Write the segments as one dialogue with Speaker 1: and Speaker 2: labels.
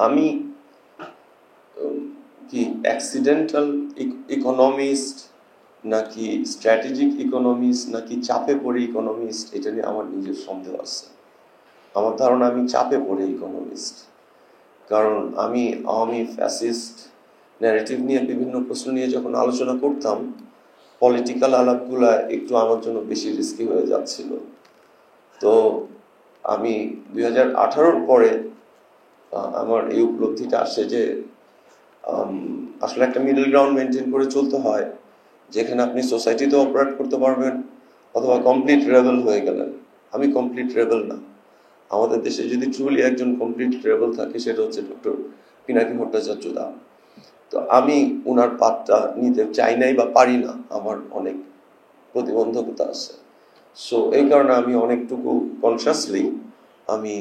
Speaker 1: আমি কি accidental economist নাকি স্ট্র্যাটেজিক ইকোনমিস্ট নাকি চাপে পড়ে ইকোনমিস্ট, এটা নিয়ে আমার নিজের সন্দেহ আছে। আমার ধারণা আমি চাপে পড়ে ইকোনমিস্ট, কারণ আমি আওয়ামী ফ্যাসিস্ট ন্যারেটিভ নিয়ে বিভিন্ন প্রশ্ন নিয়ে যখন আলোচনা করতাম, পলিটিক্যাল আলাপগুলা একটু আমার জন্য বেশি রিস্কি হয়ে যাচ্ছিল। তো আমি 2018 পরে আমার এই উপলব্ধিটা আসে যে আসলে একটা মিডল গ্রাউন্ড মেনটেন করে চলতে হয়, যেখানে আপনি সোসাইটিতে অপারেট করতে পারবেন অথবা কমপ্লিট রেবেল হয়ে গেলেন। আমি কমপ্লিট রেবেল না। আমাদের দেশে যদি ট্রুলি একজন কমপ্লিট রেবেল থাকে সেটা হচ্ছে ডক্টর পিনাকি ভট্টাচার্য দা। তো আমি ওনার পাতটা নিতে চাই নাই বা পারি না, আমার অনেক প্রতিবন্ধকতা আছে। সো এই কারণে আমি অনেকটুকু কনসিয়াসলি আমি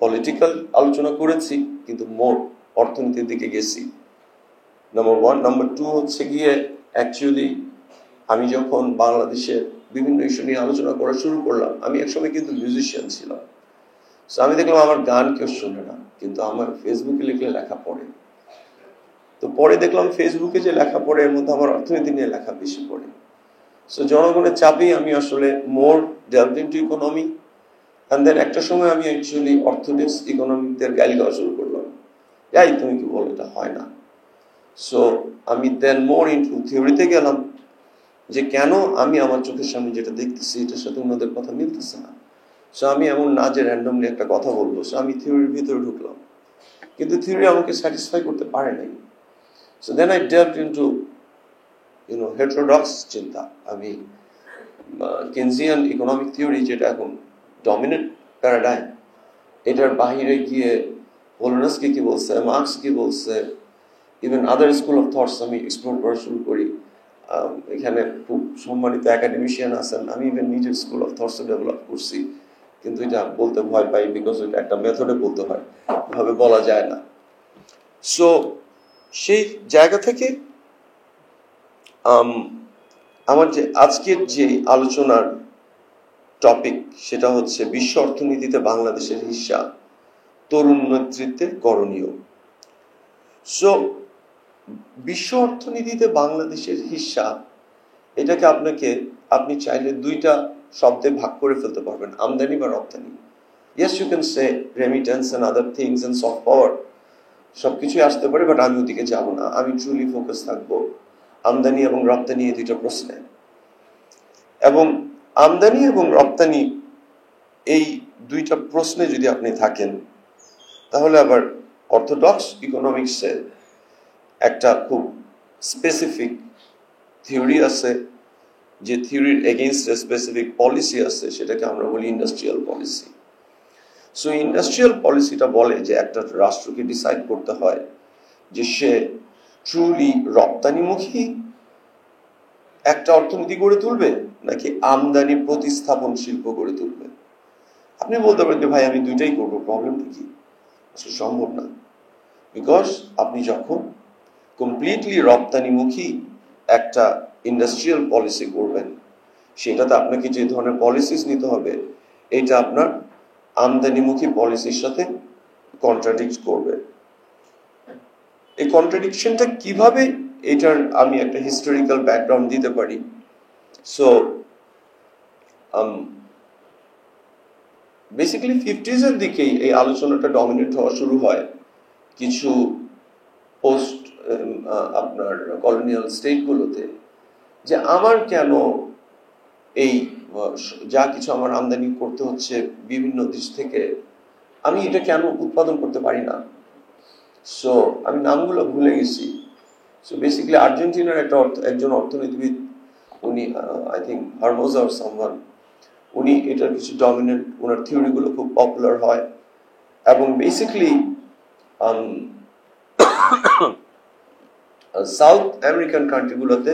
Speaker 1: পলিটিক্যাল আলোচনা করেছি, কিন্তু মোর অর্থনীতির দিকে গেছি, নাম্বার 1। নাম্বার 2 হচ্ছে গিয়ে অ্যাকচুয়ালি আমি যখন বাংলাদেশের বিভিন্ন ইস্যু নিয়ে আলোচনা করা শুরু করলাম, আমি একসময় কিন্তু মিউজিশিয়ান ছিলাম। সো আমি দেখলাম আমার গান কেউ শুনে না, কিন্তু আমার ফেসবুকে লিখলে লেখা পড়ে। তো পরে দেখলাম ফেসবুকে যে লেখা পড়ে এর মধ্যে আমার অর্থনীতি নিয়ে লেখা বেশি পড়ে। সো জনগণের চাপেই আমি আসলে more develop into economy, and then একটা সময় আমি অ্যাকচুয়ালি অর্থোডক্স ইকোনমিকদের গালি দেওয়া শুরু করলাম, যাই তুমি কি বলো, এটা হয় না। সো আমি দেন মোর ইনটু থিওরিতে গেলাম, যে কেন আমি আমার চোখের সামনে যেটা দেখতেছি এটার সাথে ওনাদের কথা মিলতেছে না। সো আমি এমন না যে র্যান্ডমলি একটা কথা বলবো, সো আমি থিওরির ভিতরে ঢুকলাম, কিন্তু থিওরি আমাকে স্যাটিসফাই করতে পারে নাই। So then I developed into heterodox চিন্তা। আমি কেনজিয়ান ইকোনমিক থিওরি, যেটা এখন ডমিনেন্ট প্যারাডাইম, এটার বাহিরে গিয়ে পোলানাসকি কি বলছে, মার্কস কি বলছে, even other school of thoughts আমি এক্সপ্লোর করা শুরু করি। এখানে খুব সম্মানিত একাডেমিশিয়ান আছেন, আমি ইভেন নিজের স্কুল অফ থটস ডেভেলপ করছি, কিন্তু এটা বলতে ভয় পাই, বিকজ এটা একটা মেথডে বলতে হয়, এভাবে বলা যায় না। সো সেই জায়গা থেকে আমার যে আজকের যে আলোচনার টপিক, সেটা হচ্ছে বিশ্ব অর্থনীতিতে বাংলাদেশের হিস্সা, তরুণ নেতৃত্বের করণীয়। সো বিশ্ব অর্থনীতিতে বাংলাদেশের হিস্সা, এটাকে আপনি চাইলে দুইটা শব্দে ভাগ করে ফেলতে পারবেন, আমদানি বা রপ্তানি। Yes, you can say remittance and other things and soft power, সবকিছুই আসতে পারে, বাট আমি ওদিকে যাব না। আমি ট্রুলি ফোকাস থাকবো আমদানি এবং রপ্তানি এই দুইটা প্রশ্নে। এবং আমদানি এবং রপ্তানি এই দুইটা প্রশ্নে যদি আপনি থাকেন, তাহলে আবার অর্থোডক্স ইকোনমিক্সের একটা খুব স্পেসিফিক থিওরি আছে, যে থিওরির এগেইনস্ট স্পেসিফিক পলিসি আছে, সেটাকে আমরা বলি ইন্ডাস্ট্রিয়াল পলিসি। সো ইন্ডাস্ট্রিয়াল পলিসিটা বলে যে একটা রাষ্ট্রকে ডিসাইড করতে হয় যে সে ট্রুলি রপ্তানিমুখী একটা অর্থনীতি গড়ে তুলবে নাকি আমদানি প্রতিস্থাপন শিল্প গড়ে তুলবে। আপনি বলতে পারেন যে ভাই আমি দুইটাই করবো, প্রবলেমটা কি? আসলে সম্ভব না, বিকজ আপনি যখন কমপ্লিটলি রপ্তানিমুখী একটা ইন্ডাস্ট্রিয়াল পলিসি করবেন, সেটাতে আপনাকে যে ধরনের পলিসিস নিতে হবে, এটা আপনার আমদানিমুখী পলিসির সাথে কন্ট্রাডিক্ট করবে। এই কন্ট্রাডিকশনটা কিভাবে, এটার আমি একটা হিস্টোরিক্যাল ব্যাকগ্রাউন্ড দিতে পারি। সো বেসিক্যালি 50s এর দিকেই এই আলোচনাটা ডমিনেট হওয়া শুরু হয় কিছু পোস্ট আপনার কলোনিয়াল স্টেটগুলোতে, যে আমার কেন এই যা কিছু আমার আমদানি করতে হচ্ছে বিভিন্ন দেশ থেকে, আমি এটা কেন উৎপাদন করতে পারি না। সো আমি নামগুলো ভুলে গেছি। সো বেসিক্যালি আর্জেন্টিনার একজন অর্থনীতিবিদ, উনি আই থিঙ্ক হারমোজা অর সামওয়ান, উনি এটার কিছু ডমিনেন্ট, ওনার থিওরিগুলো খুব পপুলার হয়। এবং বেসিক্যালি সাউথ আমেরিকান কান্ট্রিগুলোতে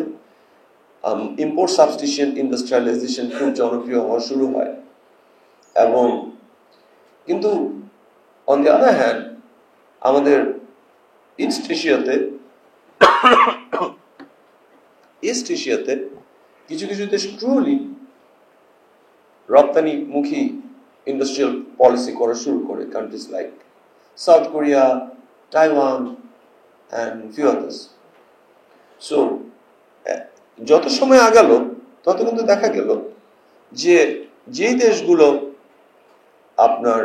Speaker 1: ইম্পোর্ট সাবস্টিটিউশন ইন্ডাস্ট্রিয়ালাইজেশন খুব জনপ্রিয় হওয়া শুরু হয়। এবং কিন্তু অন দি আদার হ্যান্ড আমাদের ইস্ট এশিয়াতে কিছু কিছু দেশ ট্রুলি রপ্তানিমুখী ইন্ডাস্ট্রিয়াল পলিসি করা শুরু করে, countries like South Korea, Taiwan, and few others. So যত সময় আগালো তত কিন্তু দেখা গেল যে যেই দেশগুলো আপনার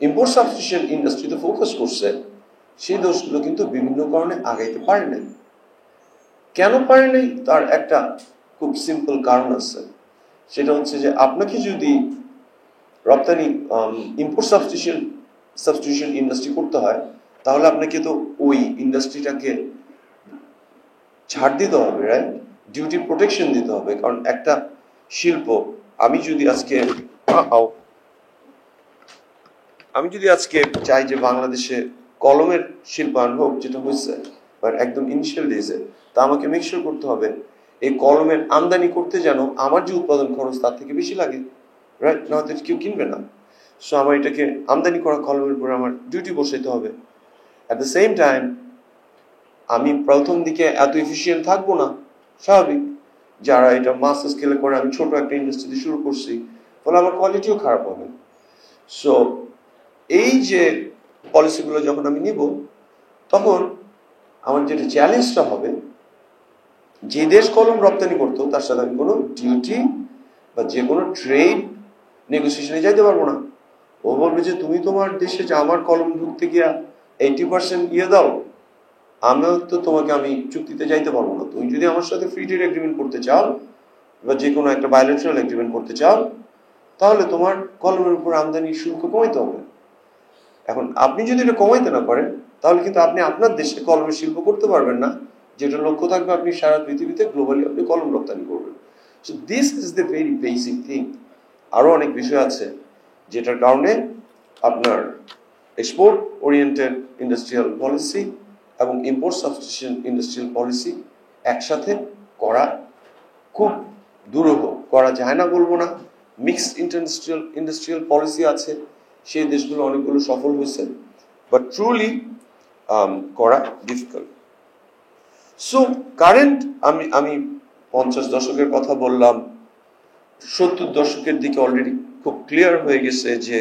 Speaker 1: ইম্পোর্ট সাবস্টিটিউশন ইন্ডাস্ট্রিতে ফোকাস করছে সেই দেশগুলো কিন্তু বিভিন্ন কারণে আগাইতে পারে নাই। কেন পারে নাই তার একটা খুব সিম্পল কারণ আছে, সেটা হচ্ছে যে আপনাকে যদি রপ্তানি ইম্পোর্ট সাবস্টিটিউশন ইন্ডাস্ট্রি করতে হয় তাহলে আপনাকে তো ওই ইন্ডাস্ট্রিটাকে ছাড় দিতে হবে, রাইট? ডিউটি প্রোটেকশন দিতে হবে। কারণ একটা শিল্প আমি যদি আজকে চাই যে বাংলাদেশে কলমের শিল্পায়ন হোক, যেটা হয়েছে বাট একদম ইনিশিয়াল ডেজে, তা আমাকে মেক শিওর করতে হবে এই কলমের আমদানি করতে যেন আমার যে উৎপাদন খরচ তার থেকে বেশি লাগে, রাইট? না হয়তো কেউ কিনবে না। সো আমার এটাকে আমদানি করা কলমের উপরে আমার ডিউটি বসাইতে হবে। অ্যাট দ্য সেম টাইম আমি প্রথম দিকে এত এফিসিয়েন্ট থাকবো না, স্বাভাবিক। যারা এটা মাস স্কেলে করে, আমি ছোট একটা ইন্ডাস্ট্রিতে শুরু করছি, ফলে আমার কোয়ালিটিও খারাপ হবে। সো এই যে পলিসিগুলো যখন আমি নিব, তখন আমার যেটা চ্যালেঞ্জটা হবে, যে দেশ কলম রপ্তানি করতো তার সাথে আমি কোনো ডিউটি বা যে কোনো ট্রেড নেগোসিয়েশনে যাইতে পারবো না। ও বলবে যে তুমি তোমার দেশে যে আমার কলম ঢুকতে গিয়া 80% ইয়ে দাও, আমিও তো তোমাকে আমি চুক্তিতে যাইতে পারবো না। তুমি যদি আমার সাথে ফ্রি ট্রেড এগ্রিমেন্ট করতে চাও বা যে কোনো একটা বায়োলেটারাল এগ্রিমেন্ট করতে চাও, তাহলে তোমার কলমের উপর আমদানি শুল্ক কমাইতে হবে। এখন আপনি যদি এটা কমাইতে না পারেন, তাহলে কিন্তু আপনি আপনার দেশে কলমের শিল্প করতে পারবেন না, যেটা লক্ষ্য থাকবে আপনি সারা পৃথিবীতে গ্লোবালি আপনি কলম রপ্তানি করবেন। So this is the very basic thing. আরো অনেক বিষয় আছে যেটার কারণে আপনার এক্সপোর্ট ওরিয়েন্টেড ইন্ডাস্ট্রিয়াল পলিসি এবং ইম্পোর্ট সাবস্টিটিউশন ইন্ডাস্ট্রিয়াল পলিসি একসাথে করা খুব দুরূহ। করা যায় না বলবো না, মিক্সড ইন্ডাস্ট্রিয়াল পলিসি আছে, সেই দেশগুলো অনেকগুলো সফল হয়েছে, বাট ট্রুলি করা ডিফিকাল্ট। সো কারেন্ট আমি 50 দশকের কথা বললাম, 70 দশকের দিকে অলরেডি খুব ক্লিয়ার হয়ে গেছে যে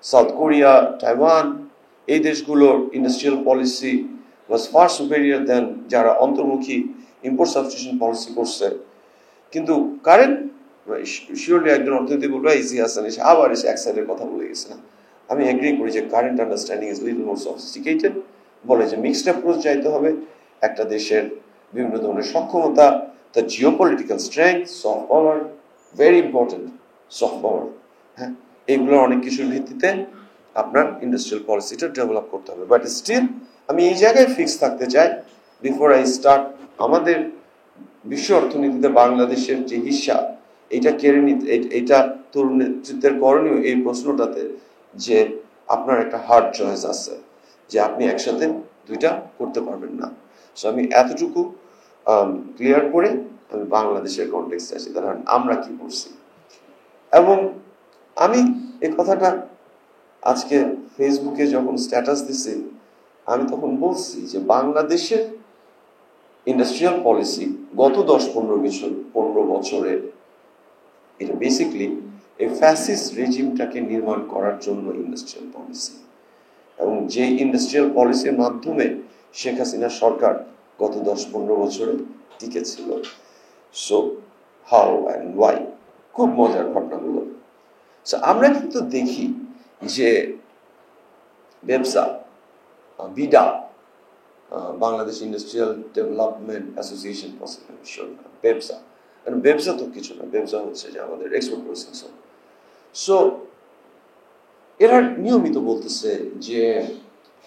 Speaker 1: সাউথ কোরিয়া, তাইওয়ান, এই দেশগুলোর industrial policy was far superior than যারা অন্তর্মুখী ইম্পোর্ট সাবস্টিটিউশন পলিসি করছে। কিন্তু কারেন্ট শিওরলি একজন অর্থনীতি বলবে ইজি হাসান এসে আবার এসে এক সাইডের কথা বলে গেছে না। আমি এগ্রি করি যে current understanding is little more sophisticated. বলে যে মিক্সড অ্যাপ্রোচ চাইতে হবে। একটা দেশের বিভিন্ন ধরনের সক্ষমতা, তার geopolitical strength, soft power, very important soft power, হ্যাঁ, এইগুলো অনেক কিছুর ভিত্তিতে আপনার ইন্ডাস্ট্রিয়াল পলিসিটা ডেভেলপ করতে হবে। বাট স্টিল আমি এই জায়গায় ফিক্স থাকতে চাই বিফোর আই স্টার্ট আমাদের বিশ্ব অর্থনীতিতে বাংলাদেশের যে হিস্সা, এটা কেড়ে নিতে, এটা তরুণ নেতৃত্বের করণীয় এই প্রশ্নটাতে যে আপনার একটা হার্ড চয়েস আছে যে আপনি একসাথে দুইটা করতে পারবেন না। সো আমি এতটুকু ক্লিয়ার করে আমি বাংলাদেশের কনটেক্সটে আসি, কারণ আমরা কি করছি। এবং আমি এই কথাটা আজকে ফেসবুকে যখন স্ট্যাটাস দিছি, আমি তখন বলছি যে বাংলাদেশের ইন্ডাস্ট্রিয়াল পলিসি গত 10-15 বছরে এটা বেসিকলি এই ফ্যাসিস্ট রেজিমটাকে নির্মাণ করার জন্য ইন্ডাস্ট্রিয়াল পলিসি, এবং যে ইন্ডাস্ট্রিয়াল পলিসির মাধ্যমে শেখ হাসিনা সরকার গত 10-15 বছরে টিকে ছিল। সো হাউ অ্যান্ড ওয়াই, খুব মজার ঘটনাগুলো। আমরা কিন্তু দেখি যে ব্যবসা, BIDA, Bangladesh industrial development association, ব্যবসা তো কিছু না, ব্যবসা হচ্ছে যে আমাদের এক্সপোর্ট প্রসেসর। সো এরা নিয়মিত বলতেছে যে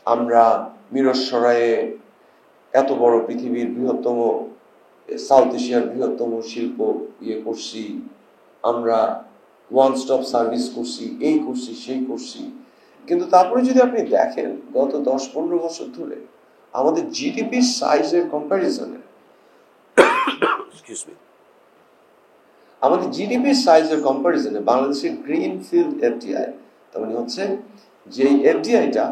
Speaker 1: আমরা মিরসরাইয়ে এত বড় পৃথিবীর বৃহত্তম, সাউথ এশিয়ার বৃহত্তম শিল্প করছি, আমরা ওয়ান স্টপ সার্ভিস করছি, এই করছি সেই করছি। কিন্তু তারপরে যদি আপনি দেখেন গত 10-15 বছর ধরে আমাদের জিডিপি সাইজের কম্প্যারিজনে বাংলাদেশের গ্রিন ফিল্ড এফডিআই, তার মানে হচ্ছে যে এফডিআইটা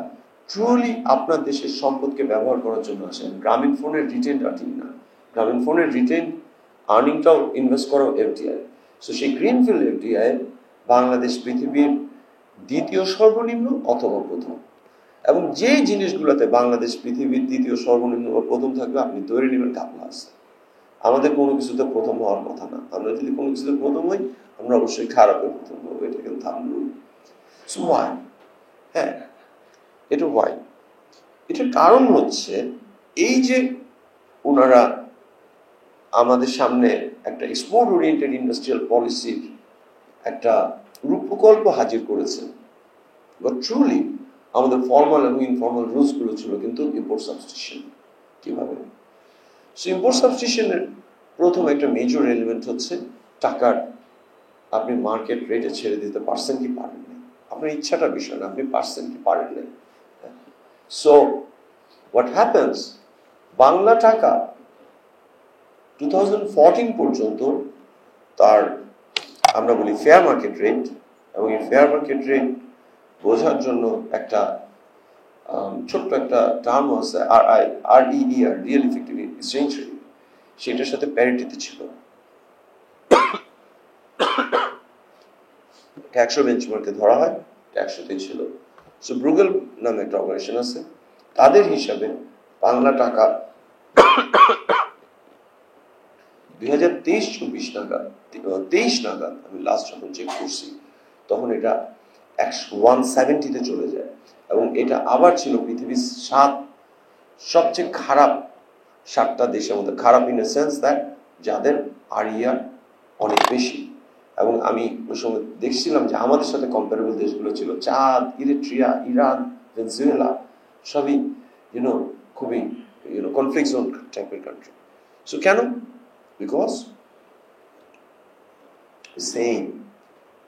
Speaker 1: ট্রুলি আপনার দেশের সম্পদকে ব্যবহার করার জন্য আসে। গ্রামীণ ফোনের রিটেন আর্নিং না, গ্রামীণ ফোনের রিটেন আর্নিংটাও ইনভেস্ট করাও এফডিআই। সো সেই গ্রিন ফিল্ড এফডিআই বাংলাদেশ পৃথিবীর দ্বিতীয় সর্বনিম্ন অথবা প্রথম। এবং যে জিনিসগুলোতে বাংলাদেশ পৃথিবীর দ্বিতীয় সর্বনিম্ন বা প্রথম থাকবে আপনি ধরে নেবেন ঘাপলা আছে। আমাদের কোনো কিছুতে প্রথম হওয়ার কথা না। আমরা যদি কোনো কিছুতে প্রথম হই আমরা অবশ্যই খারাপের প্রথম হবো, এটা কিন্তু ওয়াই? হ্যাঁ, এটা ওয়াই? এটার কারণ হচ্ছে এই যে ওনারা আমাদের সামনে একটা এক্সপোর্ট ওরিয়েন্টেড ইন্ডাস্ট্রিয়াল পলিসির একটা রূপকল্প হাজির করেছেন, বাট ট্রুলি আমাদের ফর্মাল এবং ইনফর্মাল রুলস গুলো ছিল কিন্তু ইম্পোর্ট সাবস্টিটিউশন। কিভাবে? সো ইম্পোর্ট সাবস্টিটিউশনের প্রথম একটা মেজর এলিমেন্ট হচ্ছে টাকার আপনি মার্কেট রেটে ছেড়ে দিতে পারছেন কি পারেন না, আপনার ইচ্ছাটার বিষয় না, আপনি পারছেন কি পারেন না। সো হোয়াট হ্যাপেন্স, বাংলা টাকা 2014 পর্যন্ত তার আমরা বলি ফেয়ার মার্কেট রেট, এবং এই ফেয়ার মার্কেট রেট বোঝার জন্য একটা ছোট্ট একটা টার্ম আছে REER, real effective exchange rate, সেটার সাথে প্যারিটিতে ছিল। 100 বেঞ্চমার্কে ধরা হয়, 100তে ছিল। সো ব্রুগেল নামে একটা অর্গানাইজেশন আছে, তাদের হিসাবে বাংলা টাকা 2023-24 নাগাদ 23 নাগাদ আমি লাস্ট যখন চেক করছি তখন এটা 170-তে চলে যায়, এবং এটা আবার ছিল পৃথিবীর সবচেয়ে খারাপ 7টা দেশের মধ্যে। খারাপ ইন এ সেন্স দ্যাট যাদের RER অনেক বেশি। এবং আমি ওই সময় দেখছিলাম যে আমাদের সাথে কম্পারেবল দেশগুলো ছিল চাদ, ইরিট্রিয়া, ইরান, ভেনেজুয়েলা, সবই খুবই কনফ্লিক্ট জোন টাইপের কান্ট্রি। সো কেন? বিকজ সেম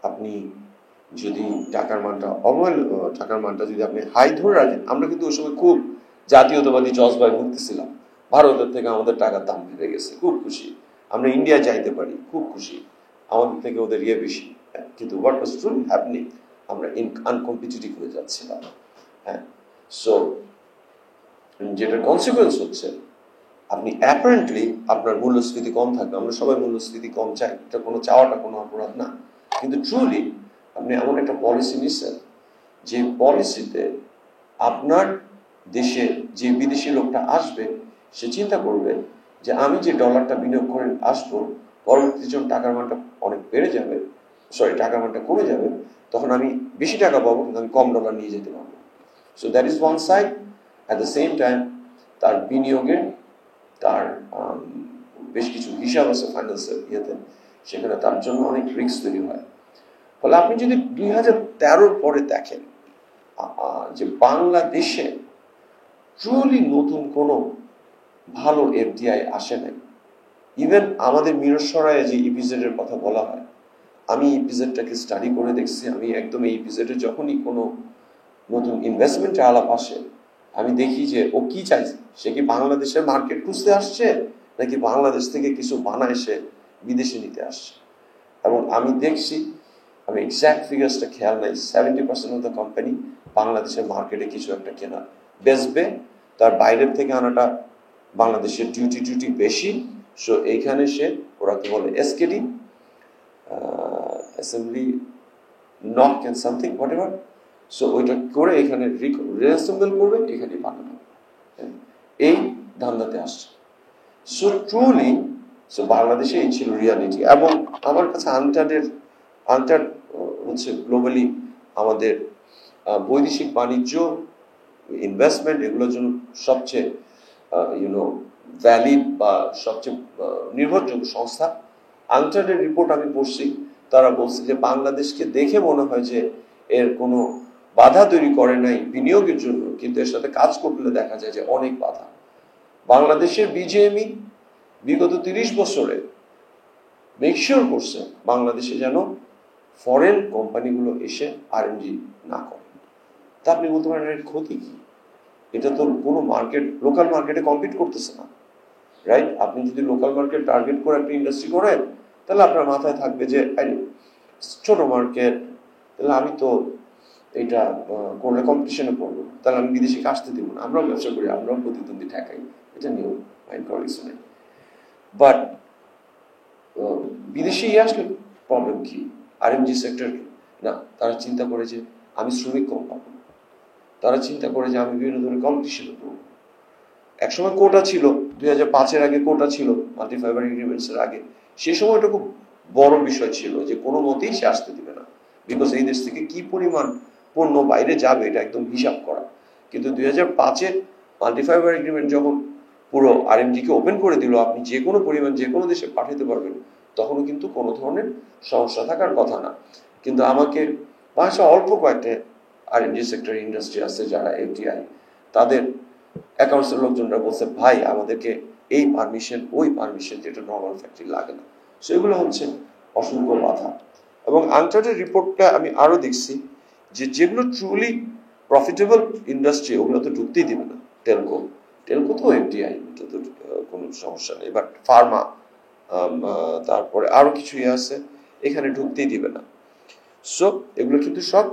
Speaker 1: আপনি যদি টাকার মানটা যদি আপনি হাই ধরে রাখেন, আমরা কিন্তু ওই সময় খুব জাতীয়তাবাদী জজবায় ভুগতেছিলাম, ভারতের থেকে আমাদের টাকার দাম বেড়ে গেছে, খুব খুশি, আমরা ইন্ডিয়া যাইতে পারি, খুব খুশি, আমাদের থেকে ওদের বেশি। কিন্তু হোয়াট ওয়াজ ট্রুলি হ্যাপেনিং, আমরা আনকম্পিটিটিভ হয়ে যাচ্ছিলাম। হ্যাঁ, সো যেটার কনসিকুয়েন্স হচ্ছে আপনি অ্যাপারেন্টলি আপনার মূল্যস্ফীতি কম থাকবে, আমরা সবাই মূল্যস্ফীতি কম চাই, এটা কোনো চাওয়াটা কোনো অপরাধ না, কিন্তু ট্রুলি আপনি এমন একটা পলিসি নিচ্ছেন যে পলিসিতে আপনার দেশে যে বিদেশি লোকটা আসবে সে চিন্তা করবে যে আমি যে ডলারটা বিনিয়োগ করে আসবো পরবর্তী যখন টাকার মানটা অনেক বেড়ে যাবে, টাকার মানটা কমে যাবে, তখন আমি বেশি টাকা পাবো কিন্তু আমি কম ডলার নিয়ে যেতে পারবো। So that is one side. At the same time তার বিনিয়োগের তার বেশ কিছু হিসাব আছে ফাইন্যান্সের ইয়েতে, সেখানে তার জন্য অনেক রিস্ক তৈরি হয়। ফলে আপনি যদি 2013 পরে দেখেন যে বাংলাদেশে ট্রুলি নতুন কোনো ভালো FDI আসে নাই। ইভেন আমাদের মিরসরাইয়ে যে ইপিজেডের কথা বলা হয়, আমি ইপিজেডটাকে স্টাডি করে দেখছি, আমি একদম এই ইপিজেডে যখনই কোনো নতুন ইনভেস্টমেন্টের আলাপ আসে আমি দেখি যে ও কি চাইছে, সে কি বাংলাদেশের মার্কেট খুঁজতে আসছে নাকি বাংলাদেশ থেকে কিছু বানায় সে বিদেশে নিতে আসছে। এবং আমি দেখছি, আমি এক্সাক্ট ফিগার্সটা খেয়াল নাই, 70% অফ দ্য কোম্পানি বাংলাদেশের মার্কেটে কিছু একটা কেনা বেচবে, তার বাইরের থেকে আনাটা বাংলাদেশের ডিউটি বেশি। সো এইখানে সে ওরাকে বলে SKD, assembly knock and something whatever, so ওইটা করে এখানে রিঅ্যাসেম্বল করবে, এখানে বানানো, এই ধান্দাতে আসছে। সো ট্রুলি বাংলাদেশে এই ছিল রিয়ালিটি। এবং আমার কাছে আনটার্ড হচ্ছে গ্লোবালি আমাদের বৈদেশিক বাণিজ্য, ইনভেস্টমেন্ট, এগুলোর জন্য সবচেয়ে ভ্যালিড বা সবচেয়ে নির্ভরযোগ্য সংস্থা। আনটার্ডের রিপোর্ট আমি পড়ছি, তারা বলছে যে বাংলাদেশকে দেখে মনে হয় যে এর কোনো বাধা তৈরি করে নাই বিনিয়োগের জন্য, কিন্তু এর সাথে কাজ করলে দেখা যায় যে অনেক বাধা। বাংলাদেশের BGME বিগত 30 বছরে মেকশিওর করছে বাংলাদেশে যেন ফরেন কোম্পানিগুলো এসে R&D না করে। তা আপনি বলতে পারেন এর ক্ষতি কি? এটা তো কোনো লোকাল মার্কেটে কম্পিট করতেছে না, রাইট? আপনি যদি লোকাল মার্কেট টার্গেট করে একটা ইন্ডাস্ট্রি করেন তাহলে আপনার মাথায় থাকবে যে ছোট মার্কেট, তাহলে আমি তো এটা করলে কম্পিটিশনে পড়বো, তাহলে আমি বিদেশিকে আসতে দিব না, আমরাও ব্যবসা করি, আমরাও প্রতিদ্বন্দ্বী ঠেকাই, এটা নিয়েও মাইন্ড করার কিছু নেই। বাট বিদেশি আসলে প্রবলেম কি? RMG সেক্টর না, তারা চিন্তা করে যে আমি শ্রমিক কম পাবো। তারা চিন্তা করে যে আমি বিভিন্ন ধরনের কম্পিটিশনে করবো। একসময় কোটা ছিল, 2005-এর আগে কোটা ছিল, মাল্টি ফাইবার এগ্রিমেন্টস এর আগে। সেই সময়টা খুব বড় বিষয় ছিল যে কোনো মতেই সে আসতে দিবে না, বিকজ এই দেশ থেকে কি পরিমাণ পণ্য বাইরে যাবে এটা একদম হিসাব করা। কিন্তু 2005-এ মাল্টি ফাইবার এগ্রিমেন্ট যখন পুরো আরএমজি কে ওপেন করে দিল, আপনি যে কোনো পরিমাণ যে কোনো দেশে পাঠাতে পারবেন, তখনও কিন্তু কোনো ধরনের সমস্যা থাকার কথা না। কিন্তু আমাকে বাংলাদেশে অল্প কয়েকটা আরএমজি সেক্টর ইন্ডাস্ট্রি আছে যারা এফডিআই, তাদের অ্যাকাউন্টসের লোকজনরা বলছে ভাই আমাদেরকে এই পারমিশন ওই পারমিশন, যেটা নর্মাল ফ্যাক্টরি লাগে না। সেগুলো হচ্ছে অসংখ্য বাধা। এবং আনচার্টেড রিপোর্টটা আমি আরো দেখছি যে যেগুলো ট্রুলি প্রফিটেবল ইন্ডাস্ট্রি ওগুলো তো ঢুকতেই দিবে না। টেলকো তো এফডিআই, এটা তো কোনো সমস্যা নেই, বাট ফার্মা তারপরে আরো কিছুই আছে, এখানে ঢুকতেই দিবে না। সো এগুলো কিন্তু সব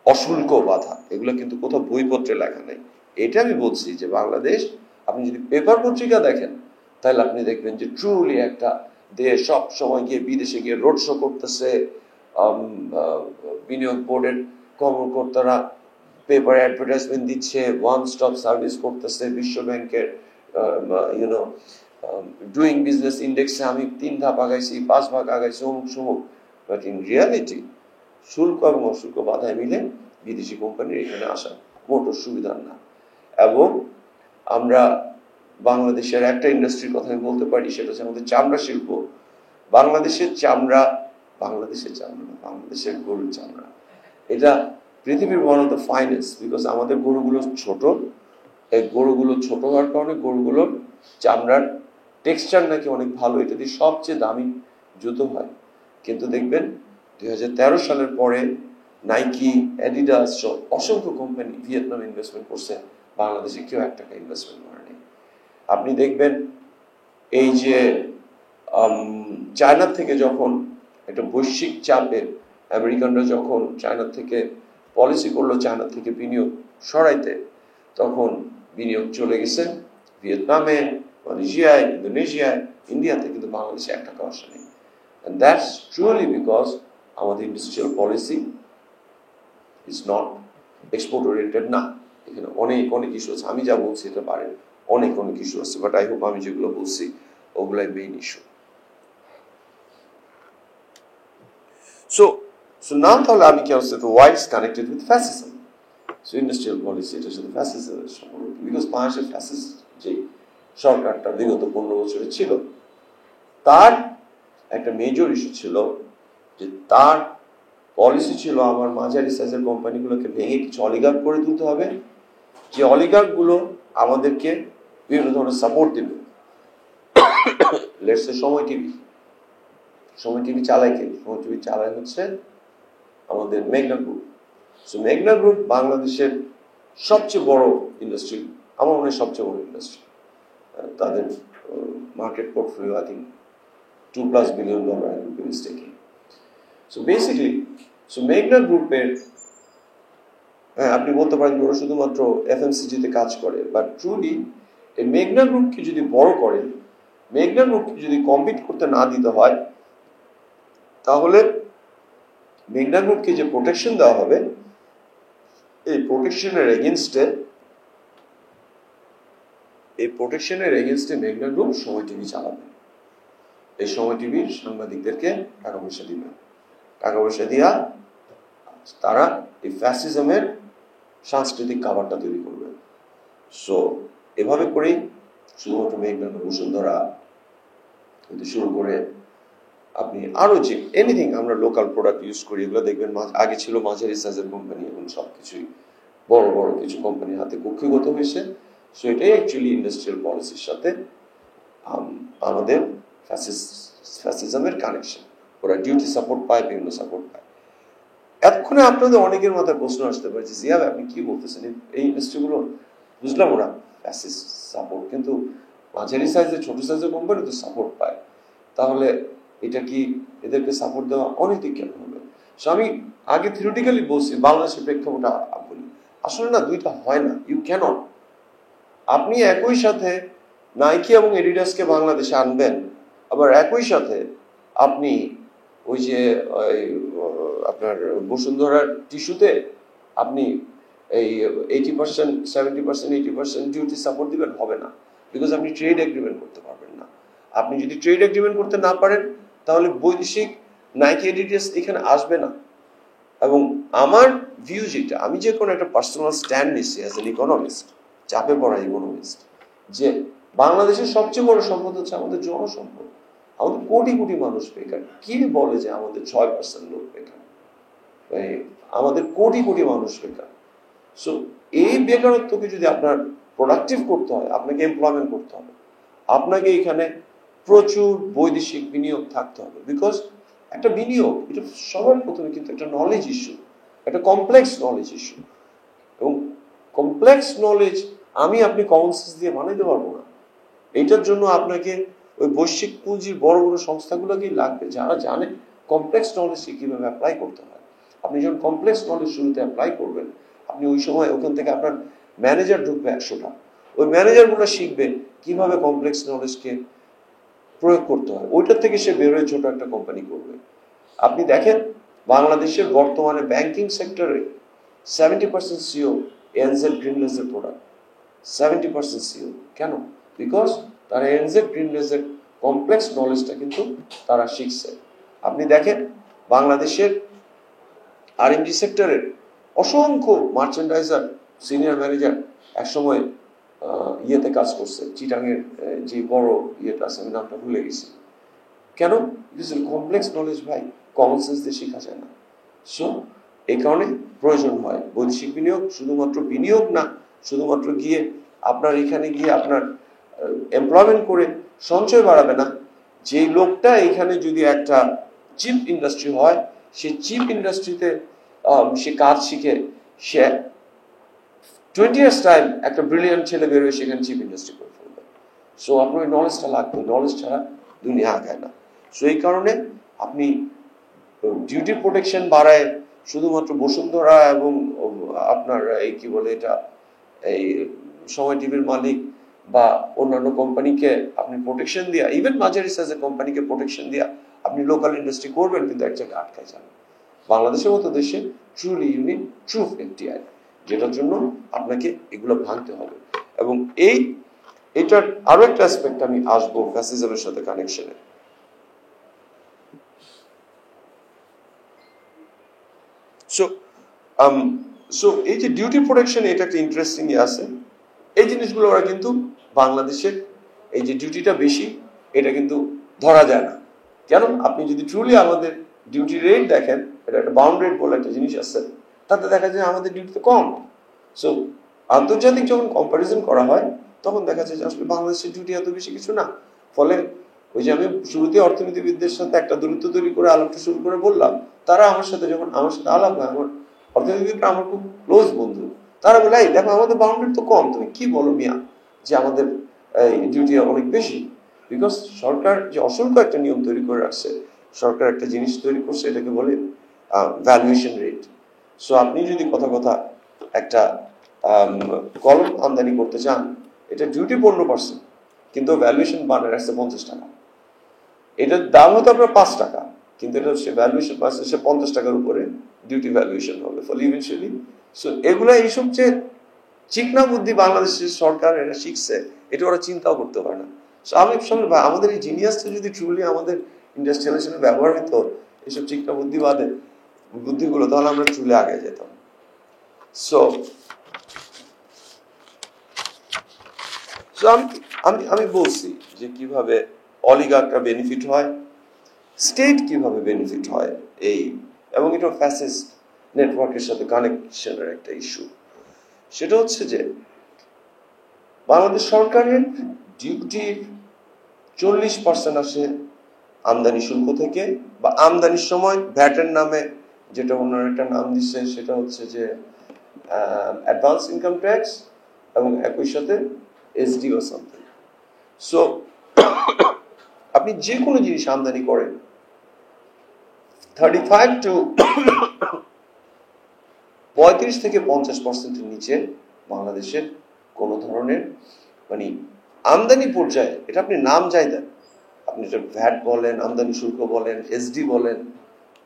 Speaker 1: অশুল্ক বাধা, এগুলো কিন্তু কোথাও বইপত্রে লেখা নেই। এটা আমি বলছি যে বাংলাদেশ, আপনি যদি পেপার পত্রিকা দেখেন তাহলে আপনি দেখবেন যে ট্রুলি একটা দেশ সব সময় গিয়ে বিদেশে গিয়ে রোড শো করতেছে, বিনিয়োগ বোর্ডের কর্মকর্তারা পেপার অ্যাডভার্টাইজমেন্ট দিচ্ছে, ওয়ান স্টপ সার্ভিস করতেছে, বিশ্ব ব্যাংকের ডুইং বিজনেস ইন্ডেক্সে আমি 3 ধাপ আগাইছি, 5 ভাগ আগাইছি, অমুক সমুক। বাট ইন রিয়ালিটি শুল্ক এবং অশুল্ক বাধায় মিলে বিদেশি কোম্পানির এখানে আসা মোটর সুবিধার না। এবং আমরা বাংলাদেশের একটা ইন্ডাস্ট্রির কথা আমি বলতে পারি, সেটা হচ্ছে আমাদের চামড়া শিল্প। বাংলাদেশের গরুর চামড়া, এটা পৃথিবীর one of the finest, because আমাদের গরুগুলো ছোট। এই গরুগুলো ছোট হওয়ার কারণে গরুগুলোর চামড়ার টেক্সচার নাকি অনেক ভালো, এটা দিয়ে সবচেয়ে দামি জুতো হয়। কিন্তু দেখবেন 2013 সালের পরে নাইকি, অ্যাডিডাস সব অসংখ্য কোম্পানি ভিয়েতনামে ইনভেস্টমেন্ট করছে, বাংলাদেশে কেউ 1 টাকা ইনভেস্টমেন্ট করেনি। আপনি দেখবেন এই যে চায়না থেকে যখন একটা বৈশ্বিক চাপে আমেরিকানরা যখন চায়না থেকে পলিসি করলো চায়না থেকে বিনিয়োগ সরাইতে, তখন বিনিয়োগ চলে গেছে ভিয়েতনামে, মালয়েশিয়ায়, ইন্দোনেশিয়ায়, ইন্ডিয়াতে, কিন্তু বাংলাদেশে 1 টাকা আসে নেই। And that's truly because আমাদের industrial policy is not export oriented না। এখানে অনেক ইস্যু আছে, আমি যা বলছি এটা পারে অনেক ইস্যু আছে, বাট আই হোপ আমি যেগুলো বলছি ওগুলাই মেইন ইস্যু। So now তাহলে আমি কি আসছে, why is connected with fascism? So industrial policy এটার সাথে ফ্যাসিজমের সম্পর্ক, বিকজ বাংলাদেশের ফ্যাসিস্ট যে সরকারটা বিগত 15 বছরে ছিল, তার একটা মেজর ইস্যু ছিল যে তার পলিসি ছিল আমার মাঝারি সাইজের কোম্পানিগুলোকে ভেঙে কিছু অলিগার্ক করে তুলতে হবে, যে অলিগার্ক গুলো আমাদেরকে বিভিন্ন ধরনের সাপোর্ট দিবে। লেটস সে সময় টিভি চালায় কে? সময় টিভি চালায় হচ্ছে আমাদের মেঘনা গ্রুপ। সো মেঘনা গ্রুপ বাংলাদেশের সবচেয়ে বড় ইন্ডাস্ট্রি, আমার মনে হয় সবচেয়ে বড় ইন্ডাস্ট্রি। তাদের market portfolio I think $2+ billion staking. So basically মেঘনা গ্রুপের, আপনি বলতে পারেন ওরা শুধুমাত্র এফএমসিজিতে কাজ করে, বাট ট্রুলি এই মেঘনা গ্রুপকে যদি বড় করেন, মেঘনা গ্রুপকে যদি কম্পিট করতে না দিতে হয়, তাহলে মেঘনা গ্রুপকে যে প্রোটেকশন দেওয়া হবে, এই প্রোটেকশনের এগেনস্টে মেঘনা গ্রুপ সময় টিভি চালাবে। এই সময় টিভির সাংবাদিকদেরকে টাকা পয়সা দিবে, টাকা পয়সা দিয়া তারা এই ফ্যাসিজমের সাংস্কৃতিক খাবারটা তৈরি করবে। সো এভাবে করেই শুধুমাত্র মেঘনা বসুন্ধরা কিন্তু শুরু করে আপনি আরো যে এনিথিং আমরা লোকাল প্রোডাক্ট ইউজ করি, এগুলো দেখবেন আগে ছিল মাঝারি সাইজের কোম্পানি, এখন সবকিছুই বড় বড় কিছু কোম্পানির হাতে কক্ষিগত হয়েছে। সো এটাই অ্যাকচুয়ালি ইন্ডাস্ট্রিয়াল পলিসির সাথে আমাদের ফ্যাসিজমের কানেকশন। ওরা ডিউটি সাপোর্ট পায়, বিভিন্ন সাপোর্ট পায়। এতক্ষণে আপনাদের অনেকের মাথায় প্রশ্ন আসতে পারে যে জিয়া আপনি কি বলতেছেন, এই ইন্ডাস্ট্রিগুলো বুঝলাম ওরা ফ্যাসিস্ট সাপোর্ট, কিন্তু মাঝারি সাইজের ছোট সাইজের কোম্পানি তো সাপোর্ট পায়, তাহলে এটা কি এদেরকে সাপোর্ট দেওয়া অনৈতিক কেন হবে? আমি আগে থিওরিটিক্যালি বলছি, বাংলাদেশের প্রেক্ষাপটে বলি, আসলে না, দুইটা হয় না, ইউ ক্যানট। আপনি একই সাথে নাইকি এবং এডিডাসকে বাংলাদেশে আনবেন, আবার একই সাথে আপনি ওই যে আপনার বসুন্ধরার টিস্যুতে আপনি এই 80%, 70%, 80% ডিউটি সাপোর্ট দিবেন, হবে না, বিকজ আপনি ট্রেড এগ্রিমেন্ট করতে পারবেন না। আপনি যদি ট্রেড এগ্রিমেন্ট করতে না পারেন তাহলে বৈদেশিক নাইকি এডিডিএস এখানে আসবে না। এবং আমার ভিউ যেটা, আমি যে কোনো একটা পার্সোনাল স্ট্যান্ড নিচ্ছি অ্যাজ এন ইকোনমিস্ট, চাপে পড়া ইকোনমিস্ট, যে বাংলাদেশের সবচেয়ে বড় সম্পদ হচ্ছে আমাদের জনসম্পদ। আমাদের কোটি কোটি মানুষ বেকার। কি বলে যে আমাদের 6% লোক বেকার? আমাদের কোটি কোটি মানুষ বেকার। সো এই বেকারত্বকে যদি আপনার প্রোডাক্টিভ করতে হয়, আপনাকে এমপ্লয়মেন্ট করতে হবে, আপনাকে এখানে প্রচুর বৈদেশিক বিনিয়োগ থাকতে হবে। বিকজ একটা বিনিয়োগ, এটা সবার প্রথমে কিন্তু একটা নলেজ ইস্যু, একটা কমপ্লেক্স নলেজ ইস্যু। এবং কমপ্লেক্স নলেজ আপনি কমন সেন্স দিয়ে বানাইতে পারবো না। এইটার জন্য আপনাকে ওই বৈশ্বিক পুঁজির বড় বড় সংস্থাগুলোকেই লাগবে, যারা জানে কমপ্লেক্স নলেজকে কিভাবে অ্যাপ্লাই করতে হয়। আপনি যখন কমপ্লেক্স নলেজ শুরুতে অ্যাপ্লাই করবেন, আপনি ওই সময় ওখান থেকে আপনার ম্যানেজার ঢুকবে 100টা, ওই ম্যানেজারগুলো শিখবে কিভাবে কমপ্লেক্স নলেজকে প্রয়োগ করতে হয়, ওইটার থেকে সে বেরোয় ছোট একটা কোম্পানি করবে। আপনি দেখেন বাংলাদেশের বর্তমানে ব্যাংকিং সেক্টরে 70% সিও এনজেড গ্রিনলেজের প্রোডাক্ট। 70% সিও কেন? বিকজ তারা এনজেড গ্রিনলেজের কমপ্লেক্স নলেজটা কিন্তু তারা শিখছে। আপনি দেখেন বাংলাদেশের আর&ডি সেক্টরের অসংখ্য মার্চেন্ডাইজার, সিনিয়র ম্যানেজার একসময় ইয়েতে কাজ করছে, চিটাঙের যে বড় ইয়েটা আছে, আমি নামটা ভুলে গেছি। কেন? কমপ্লেক্স নলেজ ভাই কমন সেন্স দিয়ে শেখা যায় না। সো এই কারণে প্রয়োজন হয় বৈদেশিক বিনিয়োগ। শুধুমাত্র বিনিয়োগ না, শুধুমাত্র গিয়ে আপনার এখানে গিয়ে আপনার এমপ্লয়মেন্ট করে সঞ্চয় বাড়াবে না। যেই লোকটা এখানে যদি একটা চিপ ইন্ডাস্ট্রি হয়, সে চিপ ইন্ডাস্ট্রিতে সে কাজ শিখে, সে 20 years টাইম একটা ব্রিলিয়ান্ট ছেলে বেরোয় সেখানে চিপ ইন্ডাস্ট্রি করে ফেলবে। সো আপনার ওই নলেজটা লাগবে, নলেজ ছাড়া দুনিয়া আগায় না। সো এই কারণে আপনি ডিউটি প্রোটেকশন বাড়ায় শুধুমাত্র বসুন্ধরা এবং আপনার এই কি বলে এটা, এই সময় টিভির মালিক বা অন্যান্য কোম্পানিকে আপনি প্রোটেকশন দিয়া, ইভেন মাঝারি সাইজের কোম্পানিকে প্রোটেকশন দিয়া আপনি লোকাল ইন্ডাস্ট্রি করবেন, কিন্তু এক জায়গায় আটকায় যাবেন। বাংলাদেশের মতো দেশে ট্রুলি ইউনিট ট্রু এফটিআই, যেটার জন্য আপনাকে এগুলো ভাঙতে হবে। এবং এটার আরো একটা অ্যাসপেক্ট আমি আসবো ফ্যাসিজমের সাথে কানেকশনে। সো এই যে ডিউটি প্রোটেকশন, এটা একটা ইন্টারেস্টিং আছে। এই জিনিসগুলো ওরা কিন্তু বাংলাদেশের এই যে ডিউটিটা বেশি, এটা কিন্তু ধরা যায় না। কেন? আপনি যদি ট্রুলি আমাদের ডিউটি রেট দেখেন, এটা একটা বাউন্ড রেট বলে একটা জিনিস আছে, তাতে দেখা যায় আমাদের ডিউটি তো কম। সো আন্তর্জাতিক যখন কম্পারিজন করা হয়, তখন দেখা যায় যে আসলে বাংলাদেশের ডিউটি এত বেশি কিছু না। ফলে ওই যে আমি শুরুতে অর্থনীতিবিদদের সাথে একটা দূরত্ব তৈরি করে আলাপটা শুরু করে বললাম, তারা আমার সাথে আলাপ হয়, আমার অর্থনীতিবিদরা আমার খুব ক্লোজ বন্ধু, তারা বলে এই দেখো আমাদের বাউন্ডারি তো কম, তুমি কি বলো মিয়া যে আমাদের ডিউটি অনেক বেশি? বিকজ সরকার যে অসংখ্য একটা নিয়ম তৈরি করে রাখছে, সরকার একটা জিনিস তৈরি করছে, এটাকে বলে ভ্যালুয়েশন রেট। সো আপনি যদি কথা একটা কলম আমদানি করতে চান, এটা ডিউটি 15%, কিন্তু ভ্যালুয়েশন বানিয়ে রাখছে 50 টাকা। এটার দাম হয়তো আপনার 5 টাকা, কিন্তু এটা সে ভ্যালুয়েশন পাচ্ছে সে 50 টাকার উপরে ডিউটি ভ্যালুয়েশন হবে। ফলে ইভেন্চুয়ালি সো এগুলা এইসব যে চিকনা বুদ্ধি বাংলাদেশের সরকার এটা শিখছে, এটা ওরা চিন্তাও করতে পারে না। সো আমি আমাদের এই জিনিয়াসটা যদি ট্রুলি আমাদের ইন্ডাস্ট্রিয়ালাইজেশনে ব্যবহার হতো, এইসব চিকনা বুদ্ধিগুলো, তাহলে আমরা ট্রুলি আগে যেতাম। সো আমি বলছি যে কিভাবে অলিগার্করা বেনিফিট হয়, স্টেট কিভাবে বেনিফিট হয়, এবং এটা ফ্যাসিস্ট নেটওয়ার্কের সাথে কানেকশনের একটা ইস্যু। সেটা হচ্ছে যে বাংলাদেশ সরকারের ডিউটির 40% আসে আমদানি শুল্ক থেকে, বা আমদানির সময় ভ্যাটের নামে যেটা অন্য একটা নাম দিচ্ছে, সেটা হচ্ছে যে অ্যাডভান্স ইনকাম ট্যাক্স, এবং একই সাথে এসডি বা সামথিং। সো আপনি যে কোনো জিনিস আমদানি করেন, 35 to 35 থেকে 50% নিচে বাংলাদেশের কোন ধরনের মানে আমদানি পর্যায়ে, এটা আপনি নাম যাই দেন, আপনি এটা ভ্যাট বলেন, আমদানি শুল্ক বলেন, এসডি বলেন,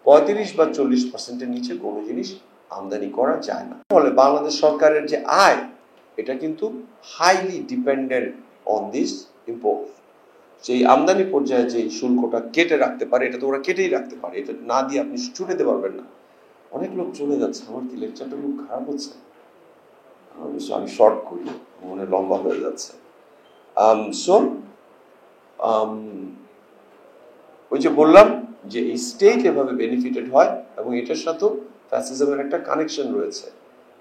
Speaker 1: 35 বা 40%-এর নিচে কোনো জিনিস আমদানি করা যায় না। ফলে বাংলাদেশ সরকারের যে আয়, এটা কিন্তু highly dependent on this import. সেই আমদানি পর্যায়ে যে শুল্কটা কেটে রাখতে পারে, এটা তো ওরা কেটেই রাখতে পারে, এটা না দিয়ে আপনি ছুটে দিতে পারবেন না। অনেক লোক চলে যাচ্ছে, আমার কি লেকচারটা খুব খারাপ হচ্ছে? আমি শর্ট করি, মনে লম্বা হয়ে যাচ্ছে। ওই যে বললাম যে এই স্টেট এভাবে বেনিফিটেড হয় এবং এটার সাথেও ফ্যাসিজমের একটা কানেকশন রয়েছে।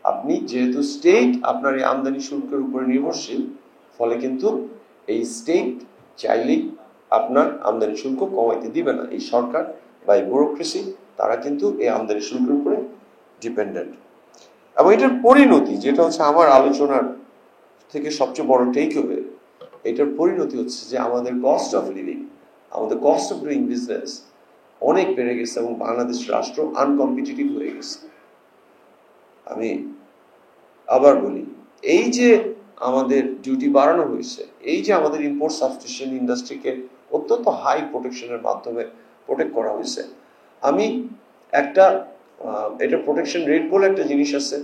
Speaker 1: আপনি যেহেতু স্টেট আপনার এই আমদানি শুল্কের উপরে নির্ভরশীল, ফলে কিন্তু এই স্টেট চাইলেই আপনার আমদানি শুল্ক কমাইতে দিবে না। এই সরকার বা এই ব্যুরোক্রেসি, তারা কিন্তু এই আমদানি শুল্কের উপরে ডিপেন্ডেন্ট। এবং এটার পরিণতি যেটা হচ্ছে আমার আলোচনার থেকে সবচেয়ে বড় টেকঅ্যাওয়ে, এটার পরিণতি হচ্ছে যে আমাদের কস্ট অফ লিভিং, আমাদের কস্ট অফ ডুইং বিজনেস অনেক বেড়ে গেছে এবং বাংলাদেশ রাষ্ট্র আনকম্পিটিটিভ হয়ে গেছে। আমি আবার বলি, এই যে আমাদের ডিউটি বাড়ানো হয়েছে, এই যে আমাদের ইম্পোর্ট সাবস্টিটিউশন ইন্ডাস্ট্রিকে অত্যন্ত হাই প্রোটেকশনের মাধ্যমে প্রোটেক্ট করা হয়েছে। আমি এটা প্রোটেকশন রেট বলে একটা জিনিস আছে।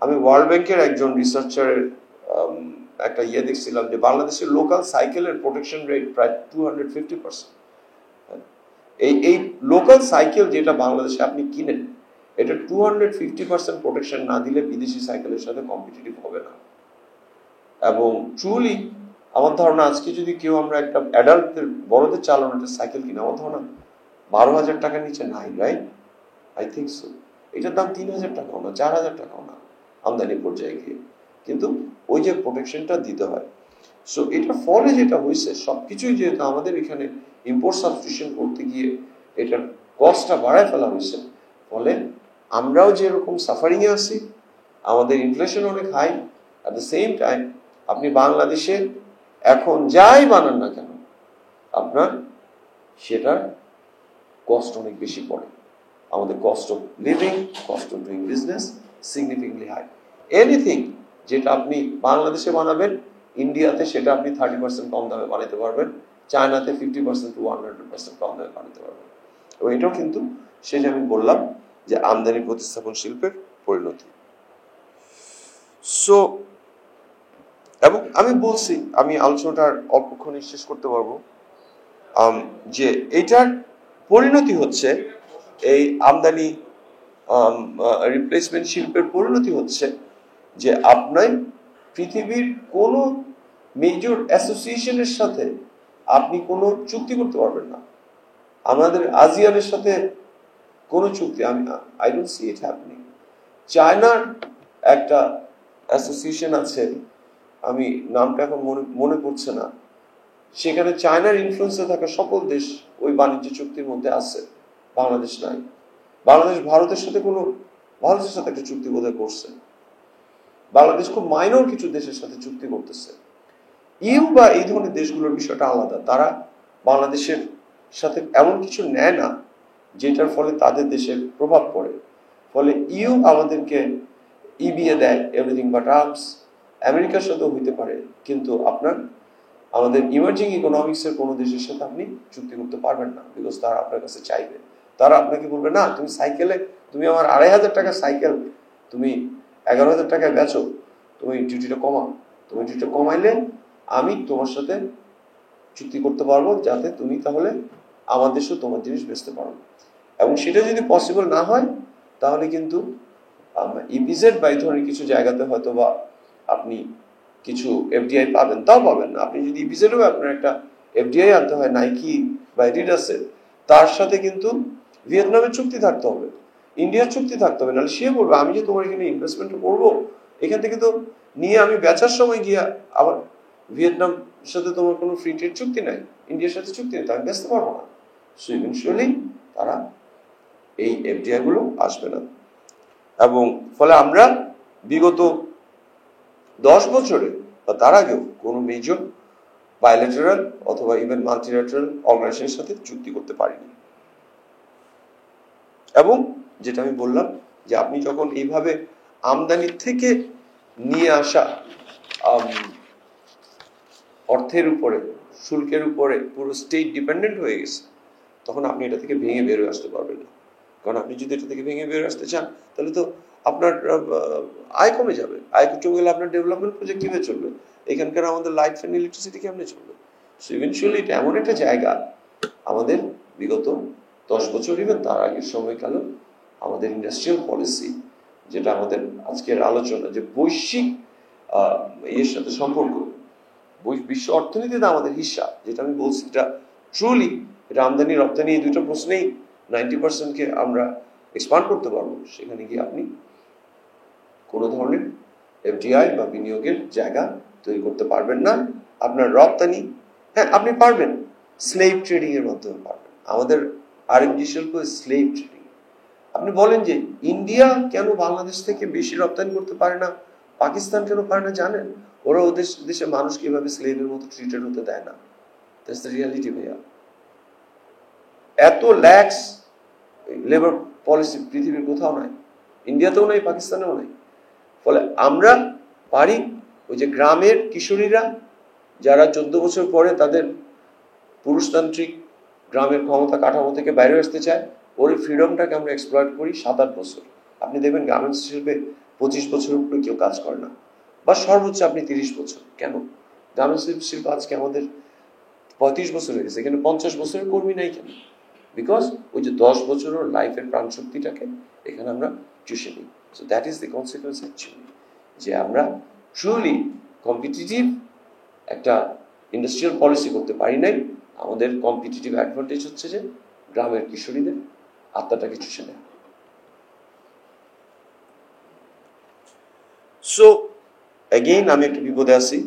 Speaker 1: আমি ওয়ার্ল্ড ব্যাংকের একজন রিসার্চারের একটা দেখছিলাম যে বাংলাদেশের লোকাল সাইকেলের প্রোটেকশন রেট প্রায় 250%। এই লোকাল সাইকেল যেটা বাংলাদেশে আপনি কিনেন, এটা 250% প্রোটেকশন না দিলে বিদেশি সাইকেলের সাথে কম্পিটিটিভ হবে না। এবং ট্রুলি আমার ধারণা আজকে যদি কেউ আমরা একটা অ্যাডাল্টদের, বড়দের চালানো একটা সাইকেল কিনে, আমার ধারণা 12,000 টাকার নিচে নাই, রাইট? I think so. এটার দাম 3,000 টাকাও না, 4,000 টাকাও না আমদানি পর্যায়ে গিয়ে, কিন্তু ওই যে প্রোটেকশনটা দিতে হয়। সো এটার ফলে যেটা হয়েছে, সবকিছুই যেহেতু আমাদের এখানে ইম্পোর্ট সাবস্টিটিউশন করতে গিয়ে এটার কস্টটা বাড়ায় ফেলা হয়েছে, ফলে আমরাও যেরকম সাফারিং এ আছি, আমাদের ইনফ্লেশন অনেক high. At the same time আপনি বাংলাদেশে এখন যাই বানান না কেন, আপনার সেটার কস্ট অনেক বেশি পড়ে। আমাদের cost of living, cost of doing business significantly high. Anything যেটা আপনি বাংলাদেশে বানাবেন, ইন্ডিয়াতে সেটা আপনি 30% কম দামে বানাতে পারবেন, চায়নাতে 50% to 100% কম দামে বানাতে পারবেন। এবং এটাও কিন্তু সেটা আমি বললাম যে আমদানি প্রতিস্থাপন শিল্পের পরিণতি। সো এবং আমি বলছি, আমি আলোচনাটার অল্পক্ষণে শেষ করতে পারবো, যে এইটার পরিণতি হচ্ছে এই আমদানি রিপ্লেসমেন্ট শিল্পের পরিণতি হচ্ছে যে আপনার পৃথিবীর কোন মেজর অ্যাসোসিয়েশনের সাথে আপনি কোনো চুক্তি করতে পারবেন না। আমাদের আসিয়ানের সাথে কোনো চুক্তি I don't see it happening. চায়নার একটা অ্যাসোসিয়েশন আছে, আমি নামটা এখন মনে পড়ছে না, সেখানে চায়নার ইনফ্লুয়েন্সে থাকা সকল দেশ ওই বাণিজ্য চুক্তির মধ্যে আছে, বাংলাদেশ নাই। বাংলাদেশ ভারতের সাথে একটা চুক্তি বোধহয় করছে। বাংলাদেশ খুব মাইনর কিছু দেশের সাথে চুক্তি করতেছে। ইউ বা এই ধরনের দেশগুলোর বিষয়টা আলাদা, তারা বাংলাদেশের সাথে এমন কিছু নেয় না যেটার ফলে তাদের দেশের প্রভাব পড়ে। ফলে ইউ আমাদেরকে ইবিএ দেয়, এভরিথিং বাট আর্মস। আমেরিকার সাথেও হইতে পারে, কিন্তু আমাদের ইমার্জিং ইকোনমিক্সের কোনো দেশের সাথে আপনি চুক্তি করতে পারবেন না, বিকজ তারা আপনার কাছে চাইবে। তারা আপনাকে বলবে, না তুমি আমার 2,500 টাকা সাইকেল তুমি 11,000 টাকায় বেচো, তুমি ডিউটিটা কমাও। তুমি ডিউটিটা কমাইলে আমি তোমার সাথে চুক্তি করতে পারবো যাতে তুমি তাহলে আমার দেশেও তোমার জিনিস বেচতে পারো। এবং সেটা যদি পসিবল না হয়, তাহলে কিন্তু ইপিজেড বা এই ধরনের কিছু জায়গাতে হয়তো বা আপনি কিছু এফডিআই পাবেন, তাও পাবেন না। আপনি যদি ইপিজেডও আপনার একটা এফডিআই আনতে হয়, নাইকি বা এডিডাসের, তার সাথে কিন্তু ভিয়েতনামের চুক্তি থাকতে হবে, ইন্ডিয়ার চুক্তি থাকতে হবে। নাহলে সে বলবে, আমি যে তোমার এখানে ইনভেস্টমেন্ট করবো, এখান থেকে তো নিয়ে আমি বেচার সময় গিয়া আবার ভিয়েতনাম সাথে তোমার কোনো ফ্রি ট্রেড চুক্তি নাই, ইন্ডিয়ার সাথে চুক্তি নেই, আমি বেচতে পারবো না। সো ইভেনচুয়ালি তারা এই এফডিআই গুলো আসবে না। এবং ফলে আমরা বিগত 10 বছরে বা তার আগেও কোনো মেজর বাইলেটারাল অথবা ইভেন মাল্টিল্যাটারাল অর্গানাইজেশনের সাথে চুক্তি করতে পারিনি। এবং যেটা আমি বললাম যে আপনি যখন এইভাবে আমদানি থেকে নিয়ে আসা অর্থের উপরে শুল্কের উপরে পুরো স্টেট ডিপেন্ডেন্ট হয়ে গেছে, তখন আপনি এটা থেকে ভেঙে বের হয়ে আসতে পারবেন না। কারণ আপনি যদি এটা থেকে ভেঙে বের আসতে চান, তাহলে তো আপনার আয় কমে যাবে। আয় কমে গেলে আপনার ডেভেলপমেন্ট প্রজেক্ট কিভাবে চলবে? এখানকার আমাদের লাইট অ্যান্ড ইলেকট্রিসিটি কেমনে চলবে? সো ইভেনচুয়ালি এটা এমন একটা জায়গা, আমাদের বিগত 10 বছর ইভেন তার আগের সময়কালে আমাদের ইন্ডাস্ট্রিয়াল পলিসি, যেটা আমাদের আজকের আলোচনা, যে বৈশ্বিক এর সাথে সম্পর্ক, বিশ্ব অর্থনীতিতে আমাদের হিস্সা, যেটা আমি বলছি, এটা ট্রুলি এটা আমদানি রপ্তানি এই দুটো প্রশ্নেই 90%কে আমরা এক্সপান্ড করতে পারবো। সেখানে গিয়ে আপনি কোনো ধরনের এফডিআই বা বিনিয়োগের জায়গা তৈরি করতে পারবেন না। আপনার রপ্তানি, হ্যাঁ আপনি পারবেন, স্লেভ ট্রেডিং এর মাধ্যমে পারবেন। আমাদের আরেকটি শিল্প স্লেভ ট্রেডিং। আপনি বলেন যে ইন্ডিয়া কেন বাংলাদেশ থেকে বেশি রপ্তানি করতে পারে না, পাকিস্তান কেন পারে না, জানেন? ওরা ওদের দেশে মানুষকে এভাবে স্লেভের মতো ট্রিটেড হতে দেয় না। দ্যাটস দ্য রিয়ালিটি ভাইয়া। এত ল্যাক্স লেবার পলিসি পৃথিবীর কোথাও নাই, ইন্ডিয়াতেও নাই, পাকিস্তানেও নাই। ফলে আমরা পারি ওই যে গ্রামের কিশোরীরা যারা 14 বছর পরে তাদের পুরুষতান্ত্রিক গ্রামের ক্ষমতা কাঠামো থেকে বাইরে আসতে চায়, ওই ফ্রিডমটাকে আমরা এক্সপ্লয়েট করি 7-8 বছর। আপনি দেখবেন গার্মেন্টস শিল্পে 25 বছরের উপরে কেউ কাজ করে না, বা সর্বোচ্চ আপনি 30 বছর। কেন? গার্মেন্টস শিল্প আজকে আমাদের 35 বছর হয়ে গেছে, এখানে 50 বছরের কর্মী নাই কেন? বিকজ ওই যে 10 বছরের লাইফের প্রাণ শক্তিটাকে এখানে আমরা চুষে নিই। So that is the consequence actually, যে আমরা ট্রুলি কম্পিটিটিভ একটা ইন্ডাস্ট্রিয়াল পলিসি করতে পারি নাই। আমাদের কম্পিটিটিভ অ্যাডভান্টেজ হচ্ছে যে গ্রামের কিশোরীদের আত্মাটাকে চুষে নেয়। সো অ্যাগেইন আমি একটা বিপদে আছি,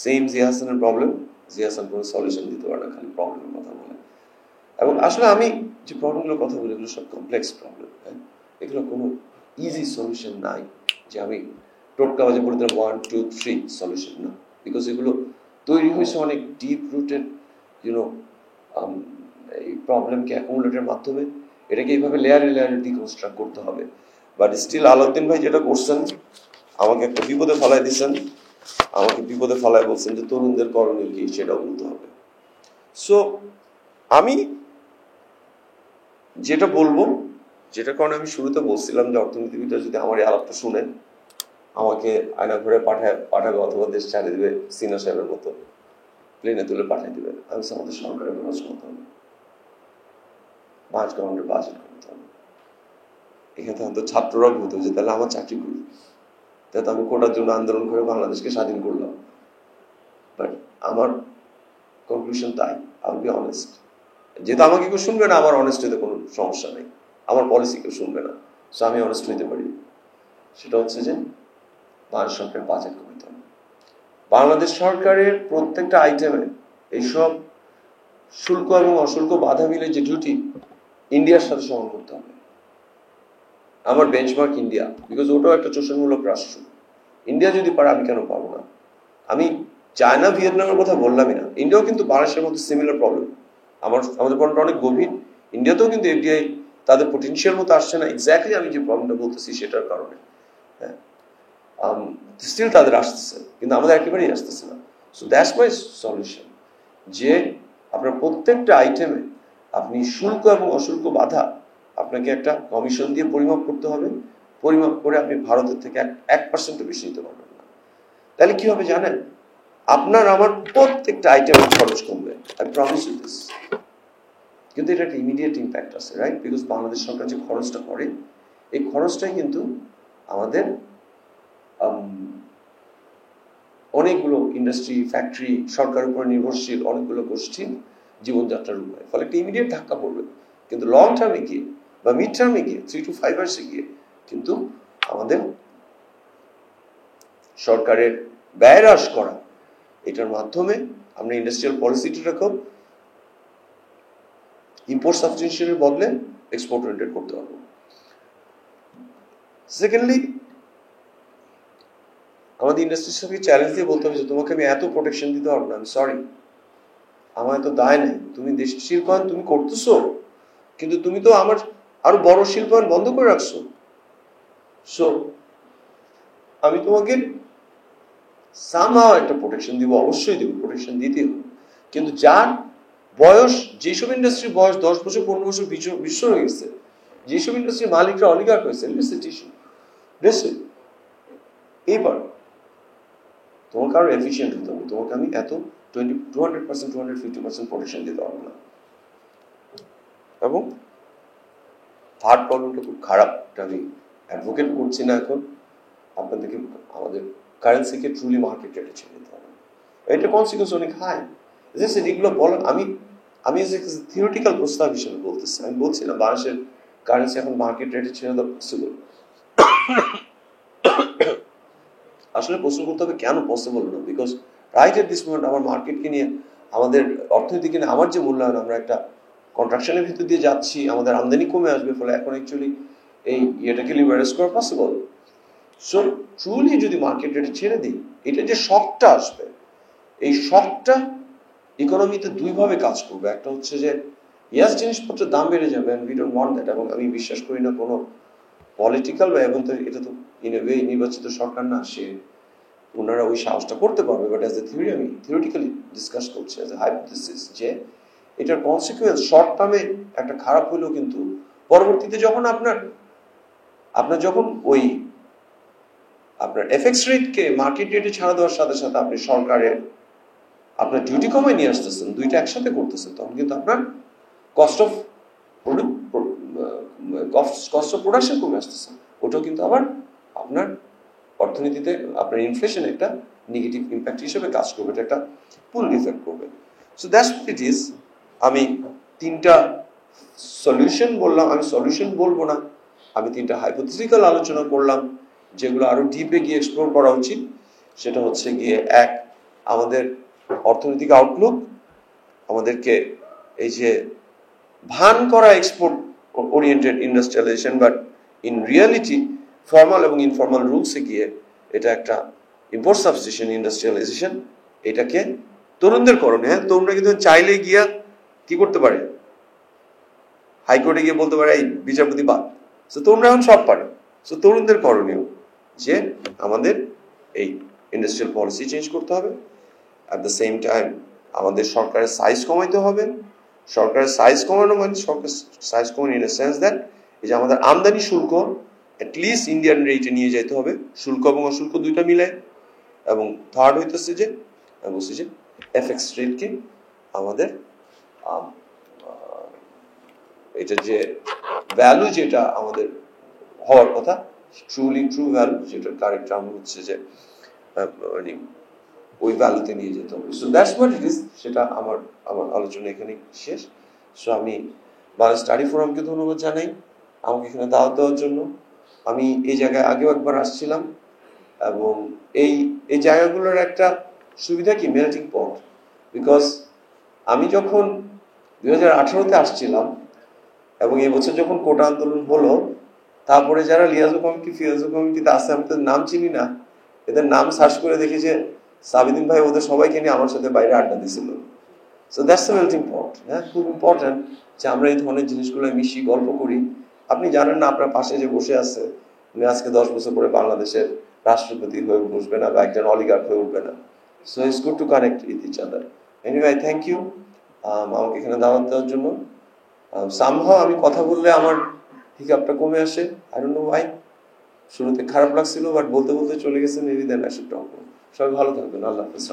Speaker 1: সেম জিয়া হাসানের প্রবলেম। জিয়া হাসান কোনো সলিউশন দিতে পারে না, খালি প্রবলেমের কথা বলে। এবং আসলে আমি যে প্রবলেমগুলোর কথা বলি, এগুলো সব কমপ্লেক্স প্রবলেম। হ্যাঁ, এগুলো কোনো ইজি সলিউশন নাই যে আমি টোটকা বাজে বলে দিলাম 1 2 3 সলিউশন না। বিকজ এগুলো তৈরি হয়েছে অনেক ডিপ রুটেড এই প্রবলেমকে অ্যাকুমুলেটের মাধ্যমে। এটাকে এইভাবে লেয়ারে লেয়ারে ডিকনস্ট্রাক্ট করতে হবে। বাট স্টিল আলাউদ্দিন ভাই যেটা করছেন, আমাকে একটা বিপদে ফেলায় দিচ্ছেন। আমাকে বিপদে ফেলায় বলছেন যে তরুণদের করণীয় কি সেটা বলতে হবে। সো আমি যেটা বলবো, যেটা কারণে আমি শুরুতে বলছিলাম যে অর্থনীতিবিদরা যদি আমার এই আলাপটা শুনে আমাকে আয়না ঘরে পাঠাবে অথবা দেশ ছাড়িয়ে দেবে সিনা সাহেবের মতো, প্লেনে তুলে পাঠিয়ে দেবে। আমি আমাদের সরকারের খরচ করতে হবে, 5 গভর্নমেন্টের বাজেট করতে হবে। এখানে তো ছাত্ররা ভূত হয়েছে, তাহলে আমার চাকরি করি, তাহলে আমি কোটার জন্য আন্দোলন করে বাংলাদেশকে স্বাধীন করলাম। বাট আমার কনক্লুশন তাই, আই উইল বি অনেস্ট। যেহেতু আমাকে কেউ শুনবে না, আমার অনেস্ট হইতে কোনো সমস্যা নেই, আমার পলিসি কেউ শুনবে না, সো আমি অনেস্ট হইতে পারি। সেটা হচ্ছে যে বাংলাদেশ সরকারের বাজেট কমাতে হবে। বাংলাদেশ সরকারের প্রত্যেকটা আইটেমে এইসব শুল্ক এবং অশুল্ক বাধা মিলে যে ডিউটি, ইন্ডিয়ার সাথে সমান করতে হবে। আমার বেঞ্চমার্ক ইন্ডিয়া, বিকজ ওটাও একটা শোষণমূলক রাষ্ট্র। ইন্ডিয়া যদি পারে, আমি কেন পারবো না? আমি চায়না ভিয়েতনামের কথা বললামই না, ইন্ডিয়াও কিন্তু বাংলাদেশের মধ্যে সিমিলার প্রবলেম। আমাদের প্রবলেমটা অনেক গভীর। ইন্ডিয়াতেও কিন্তু এফডিআই তাদের পটেনশিয়াল মতো আসছে না, এক্স্যাক্টলি আমি যে প্রবলেমটা বলতেছি সেটার কারণে। হ্যাঁ, স্টিল তাদের আসতেছে, কিন্তু আমাদের একেবারেই আসতেছে না। সো দ্যাটস মাই সলিউশন, যে আপনার প্রত্যেকটা আইটেমে আপনি শুল্ক এবং অশুল্ক বাধা আপনাকে একটা কমিশন দিয়ে পরিমাপ করতে হবে। পরিমাপ করে আপনি ভারতের থেকে 1% বেশি নিতে পারবেন না। তাহলে কি হবে জানেন? আপনার আমার প্রত্যেকটা আইটেমের খরচ কমবে, আই প্রমিস ইউ দিস। কিন্তু এটা একটা ইমিডিয়েট ইম্প্যাক্ট আছে, রাইট? বিকজ বাংলাদেশ সরকার যে খরচটা করে, এই খরচটাই কিন্তু আমাদের অনেকগুলো ইন্ডাস্ট্রি, ফ্যাক্টরি, সরকারের উপর নির্ভরশীল অনেকগুলো গোষ্ঠীর জীবনযাত্রার উপরে। ফলে একটা ইমিডিয়েট ধাক্কা পড়বে, কিন্তু লং টার্মে গিয়ে বা মিড টার্মে গিয়ে 3 to 5 ইয়ার্সে গিয়ে কিন্তু আমাদের সরকারের ব্যয় হ্রাস করা, এটার মাধ্যমে আমরা ইন্ডাস্ট্রিয়াল পলিসিটাকে ইম্পোর্ট সাবস্টিটিউশনের বদলে এক্সপোর্ট ওরিয়েন্টেড করতে পারবো। সেকেন্ডলি, আমাদের ইন্ডাস্ট্রির সঙ্গে চ্যালেঞ্জ দিয়ে বলতে হবে যে তোমাকে আমি এত প্রোটেকশন দিতে পারবো না, আমি সরি, আমার এত দায় নেই। তুমি দেশের শিল্পায়ন তুমি করতেছো, কিন্তু তুমি তো আমার আরো বড় শিল্পায়ন বন্ধ করে রাখছো। সো আমি তোমাকে সামহাও একটা প্রোটেকশন দিব, অবশ্যই দিব, প্রোটেকশন দিতে হবে। কিন্তু যার বয়স, যেসব ইন্ডাস্ট্রির বয়স 10 বছর 15 বছর বিশ্ব হয়ে গেছে, যেসব ইন্ডাস্ট্রির মালিকরা অলিগার্ক হয়েছে, এইবার তোমাকে আরো এফিসিয়েন্ট হতে হবে, তোমাকে আমি এত 200% 250% প্রোটেকশন দিতে পারবো না। এবং থার্ড প্রবলেমটা খুব খারাপ, আমি অ্যাডভোকেট করছি না এখন, আপনাদেরকে আমাদের কারেন্সিকে ট্রুলি মার্কেট রেটে ছেড়ে দিতে হবে। এটা কনসিকুয়েন্স অনেক হাই। এগুলো বলেন, আমি থিওরিটিক্যাল প্রস্তাব হিসেবে বলতেছি, আমি বলছি না বাংলাদেশের কারেন্সি এখন মার্কেট রেটে ছেড়ে দেওয়া পসিবল। আসলে প্রশ্ন করতে হবে কেন পসিবল না, because right at this moment আমার মার্কেটকে নিয়ে, আমাদের অর্থনীতিকে নিয়ে আমার যে মূল্যায়ন, আমরা একটা কন্ট্রাকশনের ভিতর দিয়ে যাচ্ছি, আমাদের আমদানি কমে আসবে, ফলে এখন অ্যাকচুয়ালি এই ইয়েটাকে লিভারেজ করা পসিবল। সো ট্রুলি যদি মার্কেট রেটে ছেড়ে দিই, এটা যে শকটা আসবে, এই শকটা ইকোনমিতে দুইভাবে কাজ করবে। একটা হচ্ছে যে ইয়াস জিনিসপত্রের দাম বেড়ে যাবে, উই ডোন্ট ওয়ান্ট দ্যাট, এবং আমি বিশ্বাস করি না কোনো পলিটিক্যাল বা এবং এটা তো ইন এ ওয়ে নির্বাচিত সরকার না, ওনারা ওই সাহসটা করতে পারবে। বাট অ্যাজ এ থিওরি, আমি থিওরিটিক্যালি ডিসকাস করছি অ্যাজ এ হাইপোথিসিস, যে এটার কনসিকুয়েন্স শর্ট টার্মে একটা খারাপ হলেও কিন্তু পরবর্তীতে যখন আপনার যখন ওই আপনার এফএক্স রেটকে মার্কেট রেটে ছাড়া দেওয়ার সাথে সাথে আপনি সরকারের আপনার ডিউটি কমে নিয়ে আসতেছেন, দুইটা একসাথে করতেছেন, তখন কিন্তু আপনার কস্ট অফ প্রোডাকশন কমে আসতেছে, ওটাও কিন্তু আবার আপনার অর্থনীতিতে আপনার ইনফ্লেশন একটা নেগেটিভ ইম্প্যাক্ট হিসেবে কাজ করবে, এটা একটা পুল ইফেক্ট করবে। So that's what it is. আমি তিনটা সলিউশন বললাম, আমি সলিউশন বলবো না, আমি তিনটা হাইপোথেটিক্যাল আলোচনা করলাম, যেগুলো আরো ডিপে গিয়ে এক্সপ্লোর করা উচিত। সেটা হচ্ছে গিয়ে এক, আমাদের অর্থনৈতিক আউটলুক আমাদেরকে এই যে ভান করা export oriented industrialisation, but in reality formal এবং ইনফর্মাল রুলসে গিয়ে এটা একটা ইম্পোর্ট সাবস্টিটিউশন ইন্ডাস্ট্রিয়ালাইজেশন, এটাকে তরুণদের করণে। হ্যাঁ, তরুণরা কিন্তু চাইলে গিয়া কি করতে পারে, হাইকোর্টে গিয়ে বলতে পারে এই বিচারপতি বাদ। সো তরুণরা এখন সব পারে। সো তরুণদের করণীয় যে আমাদের এই ইন্ডাস্ট্রিয়াল পলিসি চেঞ্জ করতে হবে। অ্যাট দ্য সেম টাইম আমাদের সরকারের সাইজ কমাইতে হবে। সরকারের সাইজ কমানো মানে সরকার সাইজ কমানো ইন এ সেন্স দ্যাট এই যে আমাদের আমদানি শুল্ক অ্যাটলিস্ট ইন্ডিয়ান রেটে নিয়ে যেতে হবে, শুল্ক এবং অশুল্ক দুইটা মিলায়। এবং থার্ড হইতেছে যে আমি বলছি যে এফএক্স রেটকে আমাদের এটা যে ভ্যালু যেটা আমাদের হওয়ার কথা, ট্রুলি ট্রু ভ্যালু, যেটা কারেক্ট টার্ম হচ্ছে যে মানে ওই ভ্যালুতে নিয়ে যেতে হবে। So that's what it is. সেটা আমার আলোচনা এখানে শেষ। সো আমি বাংলাদেশ স্টাডি ফোরামকে ধন্যবাদ জানাই আমাকে এখানে দাওয়াত দেওয়ার জন্য। আমি এই জায়গায় আগেও একবার আসছিলাম, এবং এই জায়গাগুলোর একটা সুবিধা কি, মেল্টিং পট। বিকজ আমি যখন 2018-তে আসছিলাম এবং এবছর যখন কোটা আন্দোলন হলো, তারপরে যারা লিয়াজো কমিটি ফিয়াজো কমিটিতে আছে, আমি তাদের নাম চিনি না, এদের নাম সার্চ করে দেখি যে সাবিদিন ভাই ওদের সবাইকে নিয়ে আমার সাথে বাইরে আড্ডা দিছিল। সো দ্যাটস দ্য মেল্টিং পট। হ্যাঁ, খুব ইম্পর্টেন্ট যে আমরা এই ধরনের জিনিসগুলো মিশি, গল্প করি। আপনি জানেন না আপনার পাশে যে বসে আছে উনি আজকে 10 বছর পরে বাংলাদেশের রাষ্ট্রপতি হয়ে বসবে না বা একজন অলিগার্ক হয়ে উঠবে না। So it's good to connect with each other. Anyway, thank you আমাকে এখানে দাওয়াত দেওয়ার জন্য। সামহাও আমি কথা বললে আমার হিকাপটা কমে আসে, আই ডোন্ট নো ওয়াই। শুরুতে খারাপ লাগছিল, বাট বলতে বলতে চলে গেছে, maybe then I should talk. সবাই ভালো থাকবেন, আল্লাহ হাফেজ।